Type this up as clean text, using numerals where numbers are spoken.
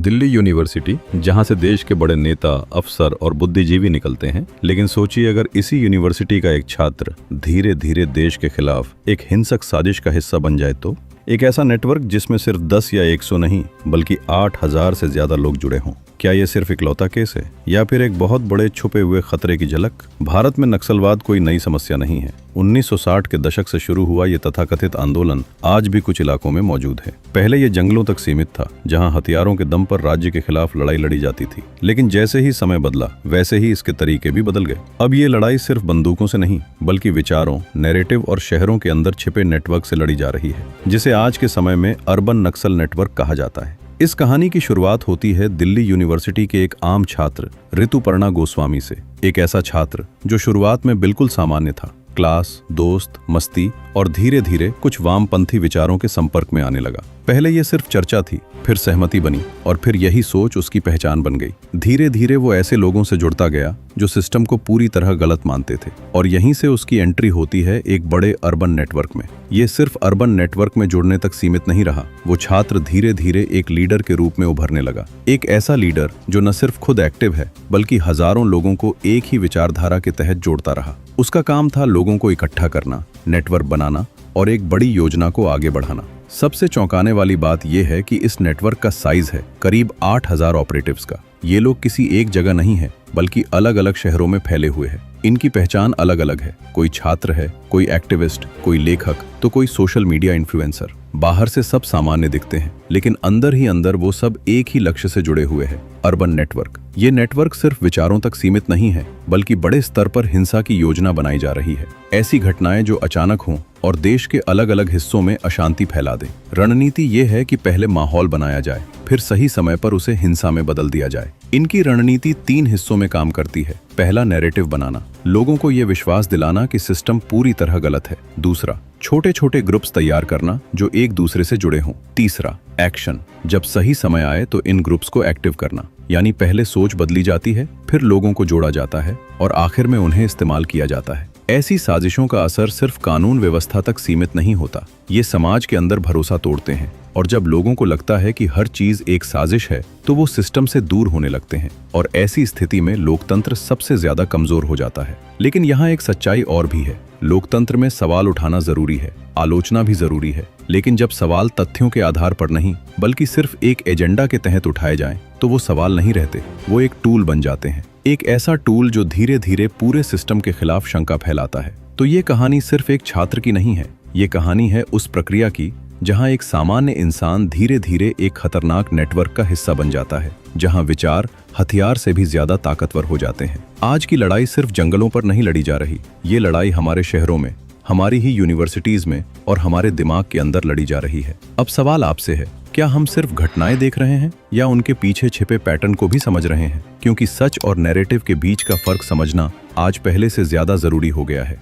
Delhi university, जहां से देश के बड़े नेता, अफसर और बुद्धिजीवी निकलते हैं। लेकिन सोचिए, अगर इसी यूनिवर्सिटी का एक छात्र धीरे धीरे देश के खिलाफ एक हिंसक साजिश का हिस्सा बन जाए तो? एक ऐसा नेटवर्क जिसमें सिर्फ 10 या 100 नहीं बल्कि 8000 से ज्यादा लोग जुड़े हों। क्या ये सिर्फ इकलौता केस है या फिर एक बहुत बड़े छुपे हुए खतरे की झलक? भारत में नक्सलवाद कोई नई समस्या नहीं है। 1960 के दशक से शुरू हुआ ये तथाकथित आंदोलन आज भी कुछ इलाकों में मौजूद है। पहले ये जंगलों तक सीमित था, जहां हथियारों के दम पर राज्य के खिलाफ लड़ाई लड़ी जाती थी। लेकिन जैसे ही समय बदला, वैसे ही इसके तरीके भी बदल गए। अब ये लड़ाई सिर्फ बंदूकों से नहीं बल्कि विचारों, नैरेटिव और शहरों के अंदर छिपे नेटवर्क से लड़ी जा रही है, जिसे आज के समय में अर्बन नक्सल नेटवर्क कहा जाता है। इस कहानी की शुरुआत होती है दिल्ली यूनिवर्सिटी के एक आम छात्र ऋतुपर्णा गोस्वामी से। एक ऐसा छात्र जो शुरुआत में बिल्कुल सामान्य था, क्लास, दोस्त, मस्ती और धीरे धीरे कुछ वामपंथी विचारों के संपर्क में आने लगा। पहले ये सिर्फ चर्चा थी, फिर सहमति बनी और फिर यही सोच उसकी पहचान बन गई। धीरे धीरे वो ऐसे लोगों से जुड़ता गया जो सिस्टम को पूरी तरह गलत मानते थे, और यहीं से उसकी एंट्री होती है एक बड़े अर्बन नेटवर्क में। ये सिर्फ अर्बन नेटवर्क में जुड़ने तक सीमित नहीं रहा, वो छात्र धीरे धीरे एक लीडर के रूप में उभरने लगा। एक ऐसा लीडर जो न सिर्फ खुद एक्टिव है बल्कि हजारों लोगों को एक ही विचारधारा के तहत जोड़ता रहा। उसका काम था लोगों को इकट्ठा करना, नेटवर्क बनाना और एक बड़ी योजना को आगे बढ़ाना। सबसे चौंकाने वाली बात यह है कि इस नेटवर्क का साइज है करीब 8000 ऑपरेटिव्स का। ये लोग किसी एक जगह नहीं है बल्कि अलग अलग शहरों में फैले हुए हैं। इनकी पहचान अलग अलग है। कोई छात्र है, कोई एक्टिविस्ट, कोई लेखक, तो कोई सोशल मीडिया इन्फ्लुएंसर। बाहर से सब सामान्य दिखते हैं, लेकिन अंदर ही अंदर वो सब एक ही लक्ष्य से जुड़े हुए हैं, अर्बन नेटवर्क। ये नेटवर्क सिर्फ विचारों तक सीमित नहीं है बल्कि बड़े स्तर पर हिंसा की योजना बनाई जा रही है। ऐसी घटनाएं जो अचानक हों और देश के अलग अलग हिस्सों में अशांति फैला दें। रणनीति ये है कि पहले माहौल बनाया जाए, फिर सही समय पर उसे हिंसा में बदल दिया जाए। इनकी रणनीति 3 हिस्सों में काम करती है। पहला, नैरेटिव बनाना, लोगों को ये विश्वास दिलाना कि सिस्टम पूरी तरह गलत है। दूसरा, छोटे छोटे ग्रुप्स तैयार करना जो एक दूसरे से जुड़े हों। तीसरा, एक्शन, जब सही समय आए तो इन ग्रुप्स को एक्टिव करना, यानी पहले सोच बदली जाती है, फिर लोगों को जोड़ा जाता है और आखिर में उन्हें इस्तेमाल किया जाता है। ऐसी साजिशों का असर सिर्फ कानून व्यवस्था तक सीमित नहीं होता, ये समाज के अंदर भरोसा तोड़ते हैं, और जब लोगों को लगता है कि हर चीज एक साजिश है तो वो सिस्टम से दूर होने लगते हैं, और ऐसी स्थिति में लोकतंत्र सबसे ज्यादा कमजोर हो जाता है। लेकिन यहाँ एक सच्चाई और भी है। लोकतंत्र में सवाल उठाना जरूरी है, आलोचना भी जरूरी है, लेकिन जब सवाल तथ्यों के आधार पर नहीं बल्कि सिर्फ एक एजेंडा के तहत उठाए जाएं, तो वो सवाल नहीं रहते, वो एक टूल बन जाते हैं। एक ऐसा टूल जो धीरे धीरे पूरे सिस्टम के खिलाफ शंका फैलाता है। तो ये कहानी सिर्फ एक छात्र की नहीं है, ये कहानी है उस प्रक्रिया की जहां एक सामान्य इंसान धीरे धीरे एक खतरनाक नेटवर्क का हिस्सा बन जाता है, जहां विचार हथियार से भी ज्यादा ताकतवर हो जाते हैं। आज की लड़ाई सिर्फ जंगलों पर नहीं लड़ी जा रही, ये लड़ाई हमारे शहरों में, हमारी ही यूनिवर्सिटीज में और हमारे दिमाग के अंदर लड़ी जा रही है। अब सवाल आपसे है, क्या हम सिर्फ घटनाएं देख रहे हैं या उनके पीछे छिपे पैटर्न को भी समझ रहे हैं? क्योंकि सच और नैरेटिव के बीच का फर्क समझना आज पहले से ज्यादा जरूरी हो गया है।